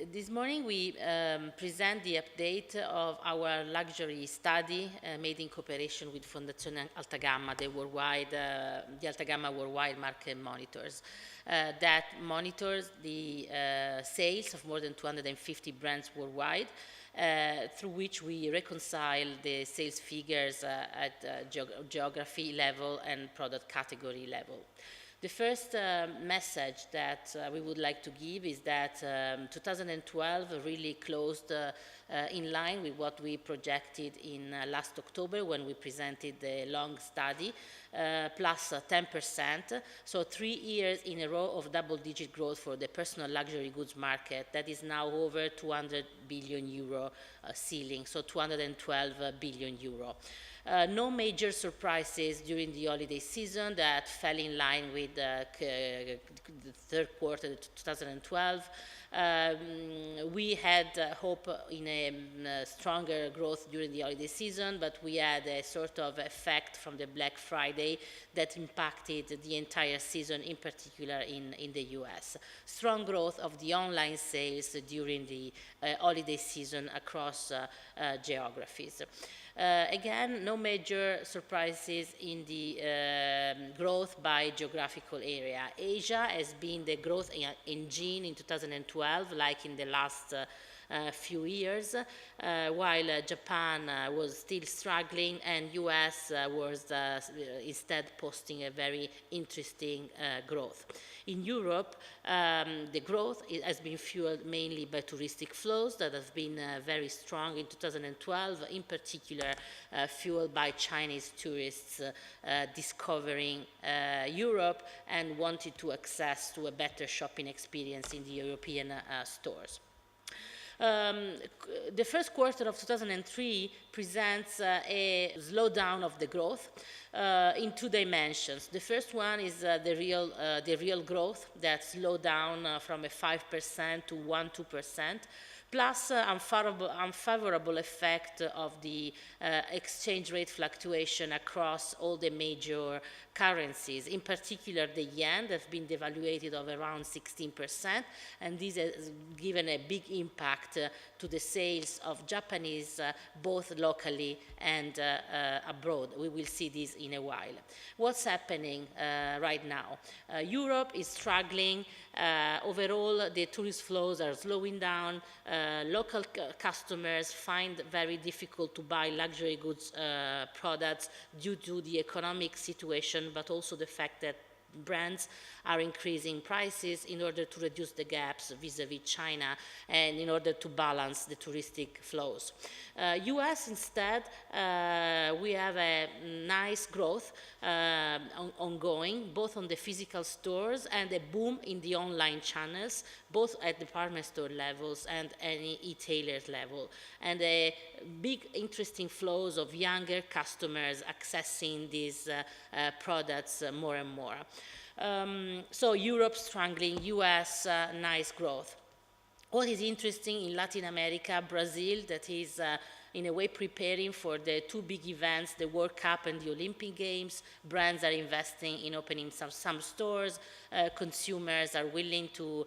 This morning we present the update of our luxury study made in cooperation with Fondazione Altagamma, the Altagamma Worldwide Market Monitors. That monitors the sales of more than 250 brands worldwide, through which we reconcile the sales figures at geography level and product category level. The first message that we would like to give is that 2012 really closed in line with what we projected in last October when we presented the long study, plus 10%. So 3 years in a row of double-digit growth for the personal luxury goods market that is now over 200 billion euro ceiling, so 212 billion euro. No major surprises during the holiday season that fell in line with the third quarter of 2012. We had hope in a stronger growth during the holiday season, but we had a sort of effect from the Black Friday that impacted the entire season, in particular in the US. Strong growth of the online sales during the holiday season across geographies. Again, no major surprises in the growth by geographical area. Asia has been the growth engine in 2012, like in the last few years, while Japan was still struggling and US was instead posting a very interesting growth. In Europe, the growth has been fueled mainly by touristic flows that have been very strong in 2012, in particular fueled by Chinese tourists discovering Europe and wanted to access to a better shopping experience in the European stores. The first quarter of 2003 presents a slowdown of the growth in two dimensions. The first one is the real growth that slowed down from a 5% to 1-2%. Plus unfavorable effect of the exchange rate fluctuation across all the major currencies. In particular, the yen has been devaluated of around 16%, and this has given a big impact to the sales of Japanese, both locally and abroad. We will see this in a while. What's happening right now? Europe is struggling. Overall, the tourist flows are slowing down. Local customers find very difficult to buy luxury goods products due to the economic situation, but also the fact that brands are increasing prices in order to reduce the gaps vis-a-vis China and in order to balance the touristic flows. US instead, we have a nice growth ongoing, both on the physical stores and a boom in the online channels, both at department store levels and any e-tailers level, and a big interesting flows of younger customers accessing these products more and more. So Europe struggling, US nice growth. What is interesting in Latin America, Brazil, that is in a way preparing for the two big events, the World Cup and the Olympic Games. Brands are investing in opening some stores. Consumers are willing to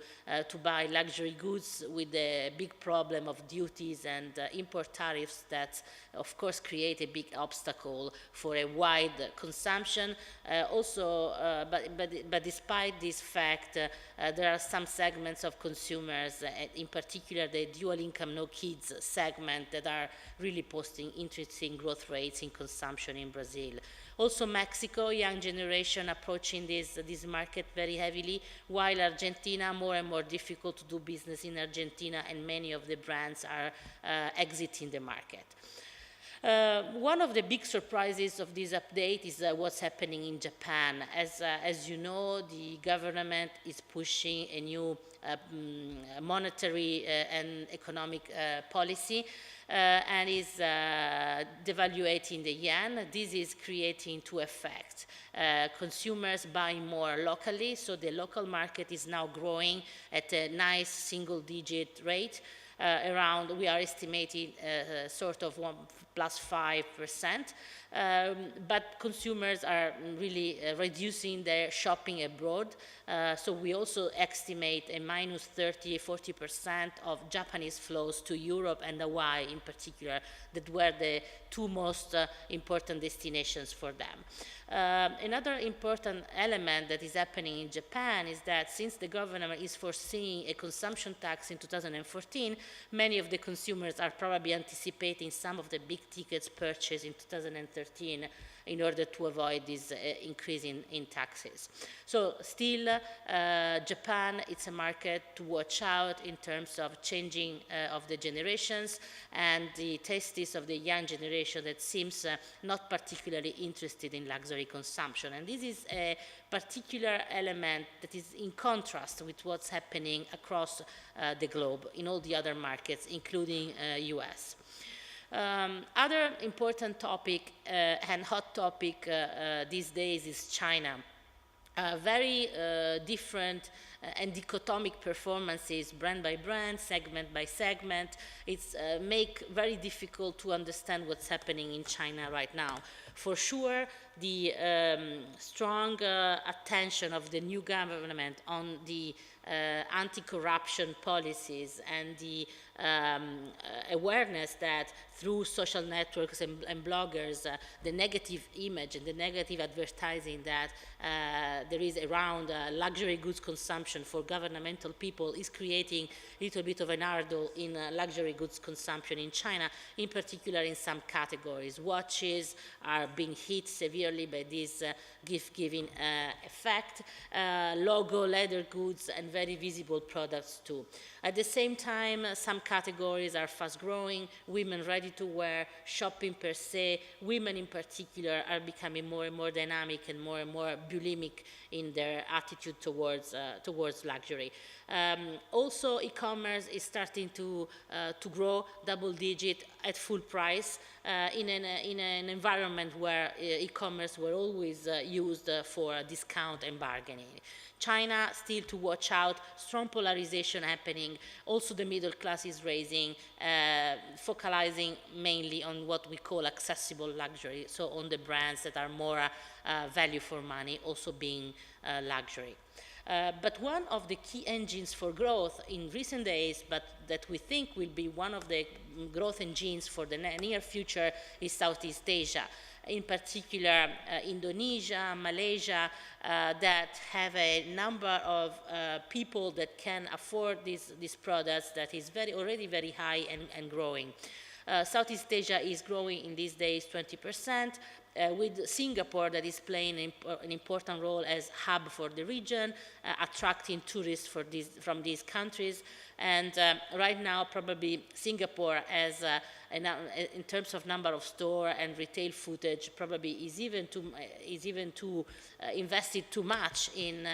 buy luxury goods with the big problem of duties and import tariffs that, of course, create a big obstacle for a wide consumption. But despite this fact, there are some segments of consumers, in particular the dual income no kids segment, that are really posting interesting growth rates in consumption in Brazil. Also Mexico, young generation approaching this market very heavily, while Argentina, more and more difficult to do business in Argentina, and many of the brands are exiting the market. One of the big surprises of this update is what's happening in Japan. As you know, the government is pushing a new monetary and economic policy and is devaluating the yen. This is creating two effects. Consumers buying more locally, so the local market is now growing at a nice single-digit rate. We are estimating sort of plus 5%, but consumers are really reducing their shopping abroad. So we also estimate a minus 30-40% of Japanese flows to Europe and Hawaii in particular, that were the two most important destinations for them. Another important element that is happening in Japan is that since the government is foreseeing a consumption tax in 2014, many of the consumers are probably anticipating some of the big tickets purchased in 2013 in order to avoid this increase in taxes. So still, Japan, it's a market to watch out in terms of changing of the generations and the tastes of the young generation that seems not particularly interested in luxury consumption. And this is a particular element that is in contrast with what's happening across the globe in all the other markets, including US. Other important topic and hot topic these days is China. Very different and dichotomic performances, brand by brand, segment by segment. It's make very difficult to understand what's happening in China right now. For sure, the strong attention of the new government on the anti-corruption policies and the awareness that through social networks and bloggers, the negative image and the negative advertising that there is around luxury goods consumption for governmental people is creating a little bit of an ardor in luxury goods consumption in China, in particular in some categories. Watches are being hit severely by this gift-giving effect, logo, leather goods, and very visible products too. At the same time, some categories are fast-growing, women ready-to-wear, shopping per se, women in particular are becoming more and more dynamic and more bulimic in their attitude towards luxury. Also, e-commerce is starting to grow double-digit at full price in an environment where e-commerce were always used for discount and bargaining. China, still to watch out, strong polarization happening. Also the middle class is raising, focalizing mainly on what we call accessible luxury, so on the brands that are more value for money, also being luxury. But one of the key engines for growth in recent days, but that we think will be one of the growth engines for the near future, is Southeast Asia. In particular, Indonesia, Malaysia, that have a number of people that can afford these products that is already very high and growing. Southeast Asia is growing in these days 20%, with Singapore that is playing an important role as hub for the region, attracting tourists from these countries. And right now, probably Singapore has, in terms of number of store and retail footage, probably is even too invested too much in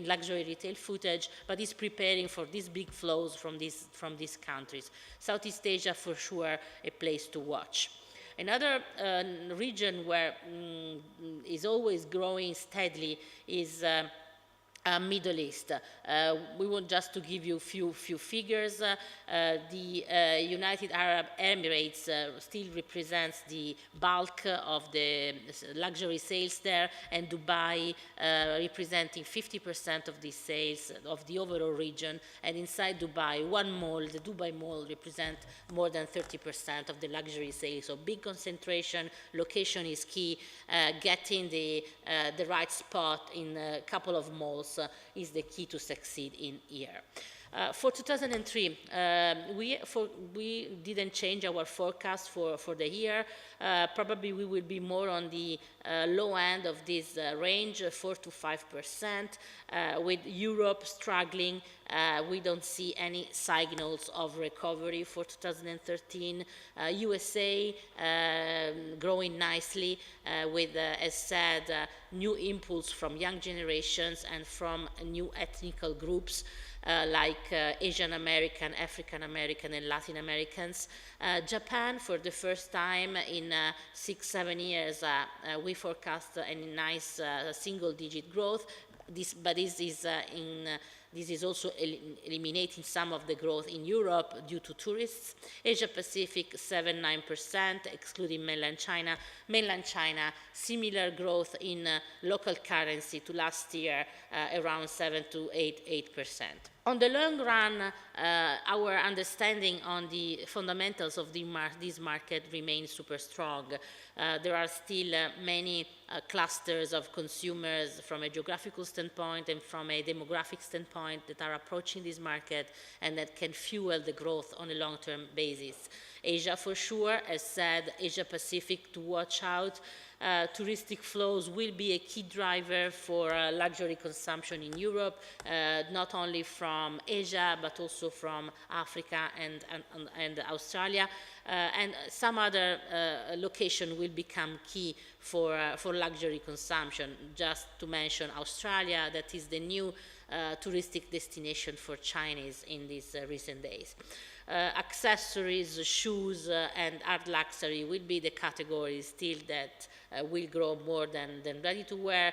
luxury retail footage, but is preparing for these big flows from these countries. Southeast Asia, for sure, a place to watch. Another region where is always growing steadily is Middle East. We want just to give you a few figures. The United Arab Emirates still represents the bulk of the luxury sales there, and Dubai representing 50% of the sales of the overall region. And inside Dubai, one mall, the Dubai Mall, represents more than 30% of the luxury sales. So big concentration, location is key. Getting the right spot in a couple of malls is the key to succeed in here. For 2003, we didn't change our forecast for the year. Probably we will be more on the low end of this range, 4 to 5%. With Europe struggling, we don't see any signals of recovery for 2013. USA growing nicely with, as said, new impulse from young generations and from new ethnical groups. Like Asian American, African American, and Latin Americans. Japan, for the first time in 6-7 years, we forecast a nice single-digit growth. But this is in this is also eliminating some of the growth in Europe due to tourists. Asia Pacific 7-9%, excluding mainland China. Mainland China, similar growth in local currency to last year, around 7 to 8%. On the long run, our understanding on the fundamentals of this market remains super strong. There are still many clusters of consumers from a geographical standpoint and from a demographic standpoint that are approaching this market and that can fuel the growth on a long-term basis. Asia, for sure, as said, Asia Pacific to watch out. Touristic flows will be a key driver for luxury consumption in Europe, not only from Asia, but also from Africa and Australia. And some other location will become key for luxury consumption. Just to mention Australia, that is the new touristic destination for Chinese in these recent days. Accessories, shoes, and art luxury will be the categories still that will grow more than ready-to-wear.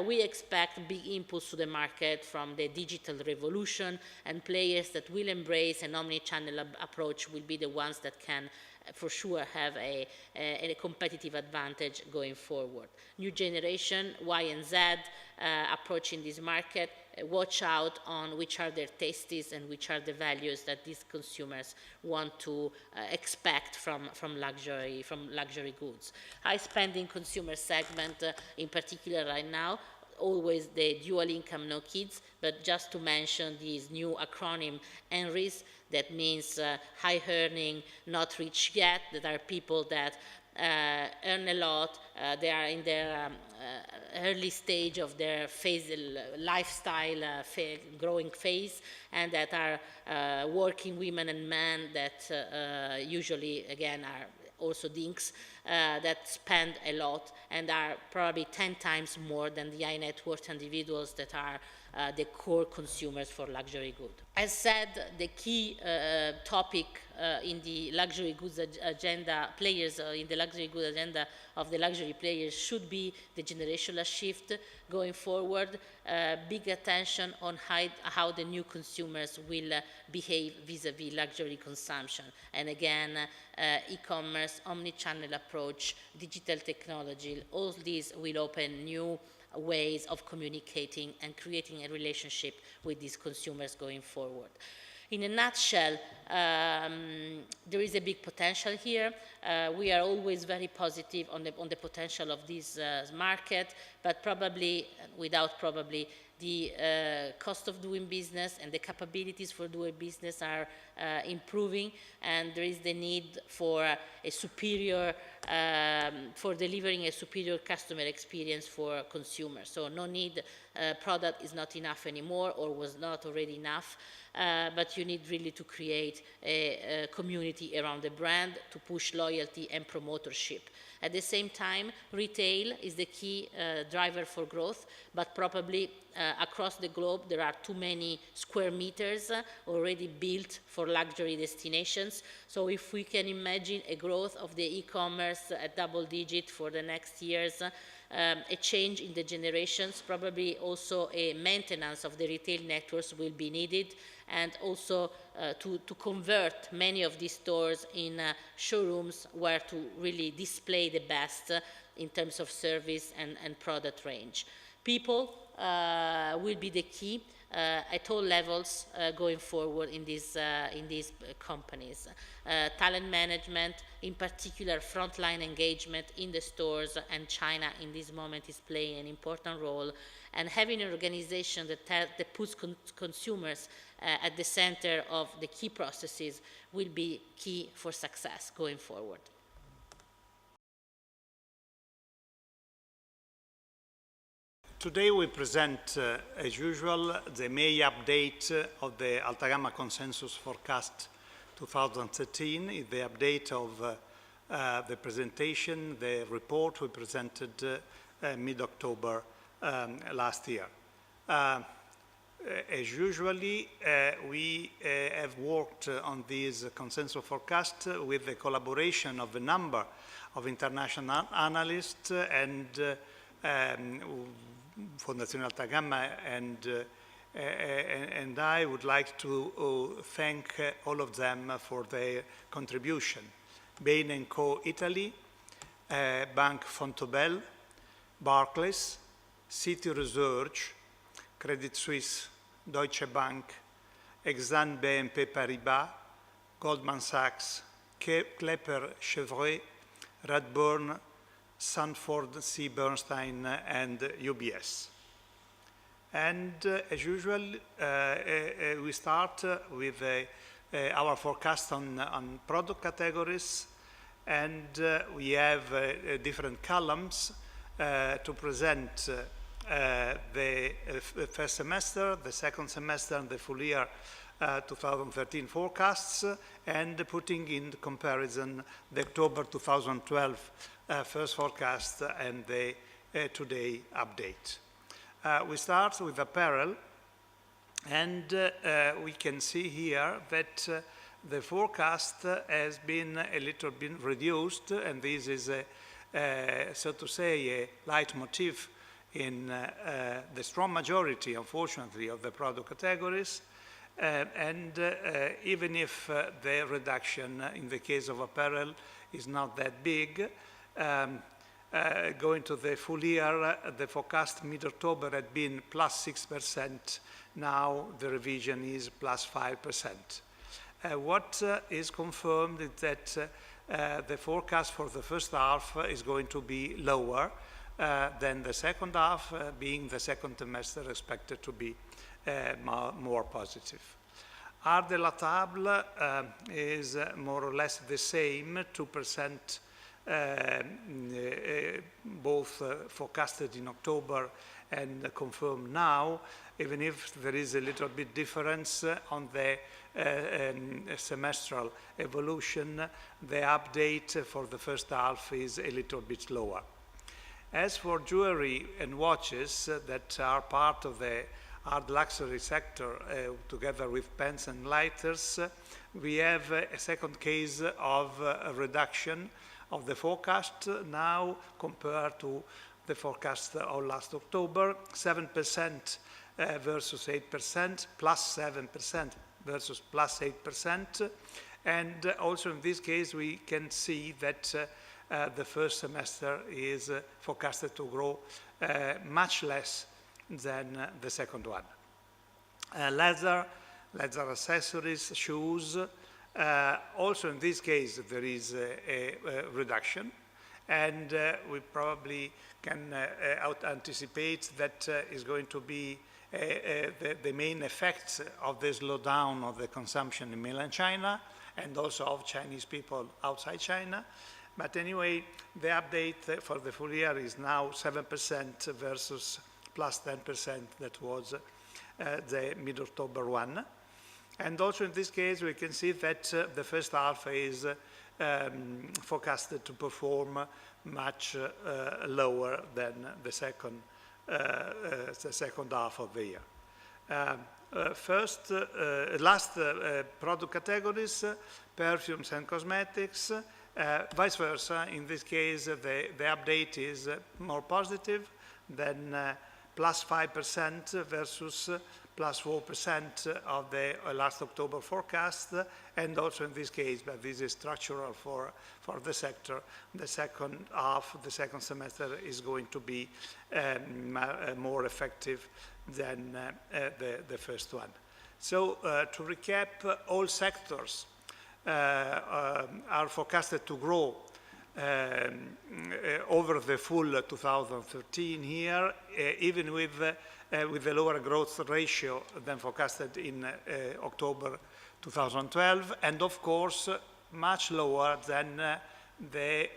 We expect big impulse to the market from the digital revolution, and players that will embrace an omni-channel approach will be the ones that can for sure have a competitive advantage going forward. New generation, Y and Z, approaching this market. Watch out on which are their tastes and which are the values that these consumers want to expect from luxury goods. High spending consumer segment, in particular right now, always the dual income, no kids, but just to mention this new acronym, ENRIS, that means high earning, not rich yet, that are people that earn a lot, they are in their early stage of their lifestyle growing phase, and that are working women and men that usually, again, are also dinks that spend a lot and are probably 10 times more than the high net worth individuals that are the core consumers for luxury goods. As said, the key topic in the luxury goods agenda, in the luxury goods agenda of the luxury players should be the generational shift going forward. Big attention on how the new consumers will behave vis-a-vis luxury consumption. And again, e-commerce, omni-channel approach, digital technology, all these will open new ways of communicating and creating a relationship with these consumers going forward. In a nutshell, there is a big potential here. We are always very positive on the potential of this market, but without probably, the cost of doing business and the capabilities for doing business are improving, and there is the need for a superior, for delivering a superior customer experience for consumers. So no need, product is not enough anymore or was not already enough, but you need really to create a community around the brand to push loyalty and promotership. At the same time, retail is the key driver for growth, but probably across the globe there are too many square meters already built for luxury destinations. So if we can imagine a growth of the e-commerce at double-digit for the next years, a change in the generations, probably also a maintenance of the retail networks will be needed, and also to convert many of these stores in showrooms where to really display the best in terms of service and product range. People will be the key at all levels going forward in these companies. Talent management, in particular frontline engagement in the stores, and China in this moment is playing an important role, and having an organization that puts consumers at the center of the key processes will be key for success going forward. Today we present, as usual, the May update of the Altagamma Consensus Forecast 2013, the update of the presentation, the report we presented mid-October last year. As usually, we have worked on this consensus forecast with the collaboration of a number of international analysts and Fondazione Altagamma and and I would like to thank all of them for their contribution. Bain&Co Italy, Banque Fontobel, Barclays, City Research, Credit Suisse, Deutsche Bank, Exane BNP Paribas, Goldman Sachs, Klepper Chevrolet, Redburn, Sanford C. Bernstein, and UBS. And as usual, we start with our forecast on product categories, and we have different columns to present the first semester, the second semester, and the full year 2013 forecasts, and putting in comparison the October 2012 first forecast and the today update. We start with apparel, and we can see here that the forecast has been a little bit reduced, and this is, so to say, a leitmotif in the strong majority, unfortunately, of the product categories. And even if the reduction in the case of apparel is not that big, going to the full year, the forecast mid-October had been plus 6%. Now the revision is plus 5%. What is confirmed is that the forecast for the first half is going to be lower than the second half, being the second semester expected to be more positive. Art de la Table is more or less the same, 2%, both forecasted in October and confirmed now, even if there is a little bit difference on the semestral evolution. The update for the first half is a little bit lower. As for jewelry and watches that are part of the hard luxury sector, together with pens and lighters, we have a second case of a reduction of the forecast now compared to the forecast of last October, 7% versus 8%, plus 7% versus plus 8%. And also in this case, we can see that the first semester is forecasted to grow much less than the second one. Leather accessories, shoes, also in this case there is a reduction, and we probably can anticipate that is going to be the main effects of the slowdown of the consumption in mainland China and also of Chinese people outside China. But anyway, the update for the full year is now 7% versus plus 10% that was the mid-October one. And also in this case, we can see that the first half is forecasted to perform much lower than the second half of the year. Last product categories, perfumes and cosmetics, vice versa. In this case, the update is more positive than plus 5% versus plus 4% of the last October forecast, and also in this case, but this is structural for the sector, the second half, the second semester is going to be more effective than the first one. So to recap, all sectors are forecasted to grow over the full 2013 here, even with a lower growth ratio than forecasted in October 2012, and of course much lower than the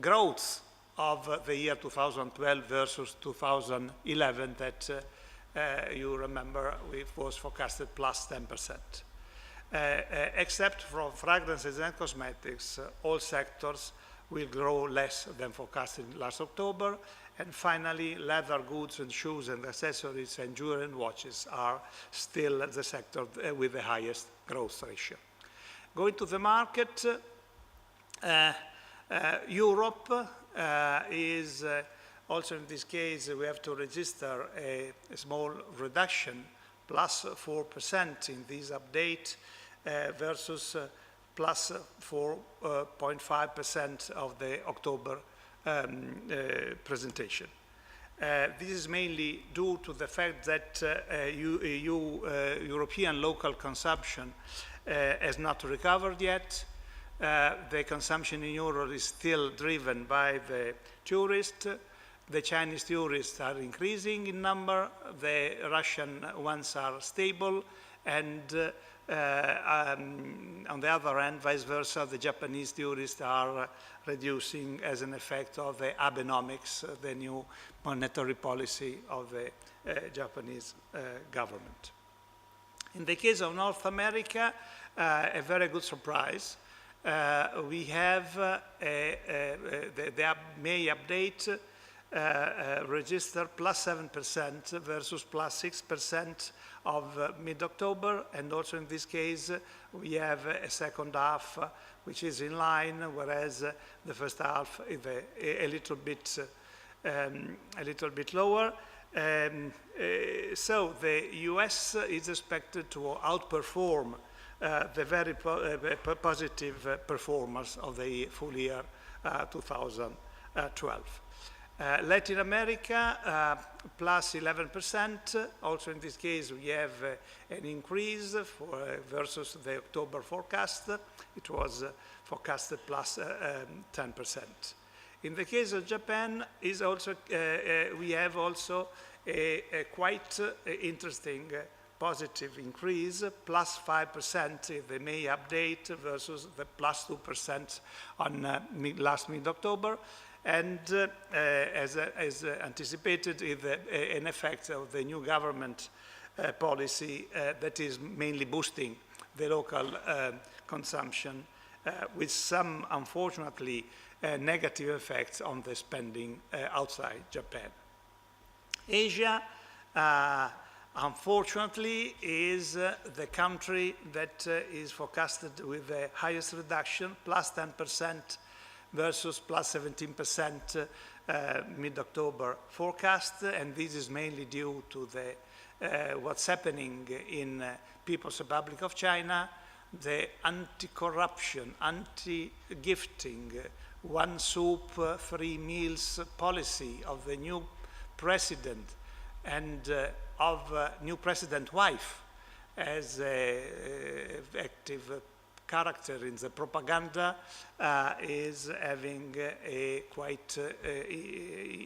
growth of the year 2012 versus 2011 that you remember was forecasted plus 10%. Except for fragrances and cosmetics, all sectors will grow less than forecasted last October. And finally, leather goods and shoes and accessories and jewelry and watches are still the sector with the highest growth ratio. Going to the market, Europe is Also in this case, we have to register a small reduction, plus 4% in this update versus plus 4.5% of the October presentation. This is mainly due to the fact that European local consumption has not recovered yet. The consumption in Europe is still driven by the tourists. The Chinese tourists are increasing in number. The Russian ones are stable. And on the other hand, vice versa, the Japanese tourists are reducing as an effect of the Abenomics, the new monetary policy of the Japanese government. In the case of North America, a very good surprise. We have the May update registered plus 7% versus plus 6% of mid-October, and also in this case we have a second half which is in line, whereas the first half is a little bit lower. So the US is expected to outperform the very positive performance of the full year 2012. Latin America, plus 11%. Also in this case, we have an increase versus the October forecast. It was forecasted plus 10%. In the case of Japan, is also, we have also a quite interesting positive increase, plus 5% in the May update versus the plus 2% on last mid-October. And as anticipated, is an effect of the new government policy that is mainly boosting the local consumption with some, unfortunately, negative effects on the spending outside Japan. Asia, unfortunately, is the country that is forecasted with the highest reduction, plus 10%, versus plus 17% mid-October forecast, and this is mainly due to the what's happening in People's Republic of China, the anti-corruption, anti-gifting, one soup, three meals policy of the new president and of new president wife as active character in the propaganda is having a quite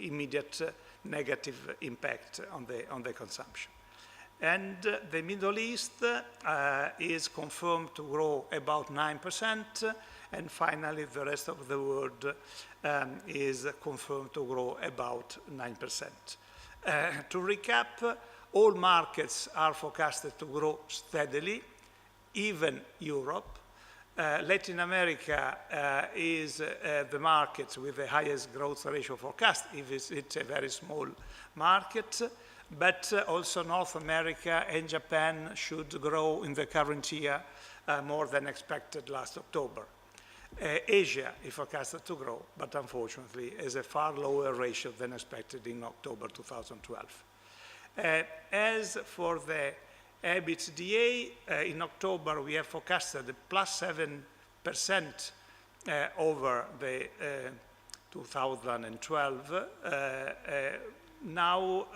immediate negative impact on the consumption. And the Middle East is confirmed to grow about 9%, and finally the rest of the world is confirmed to grow about 9%. To recap, all markets are forecasted to grow steadily, even Europe. Latin America is the market with the highest growth ratio forecast, if it's a very small market, but also North America and Japan should grow in the current year more than expected last October. Asia is forecasted to grow, but unfortunately is a far lower ratio than expected in October 2012. As for the EBITDA, in October we have forecasted plus 7% over the 2012. Now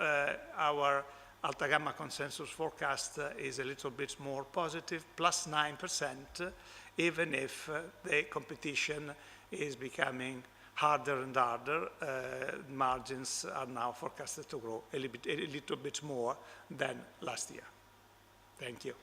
our Altagamma Consensus forecast is a little bit more positive, plus 9%, even if the competition is becoming harder and harder. Margins are now forecasted to grow a little bit more than last year. Thank you.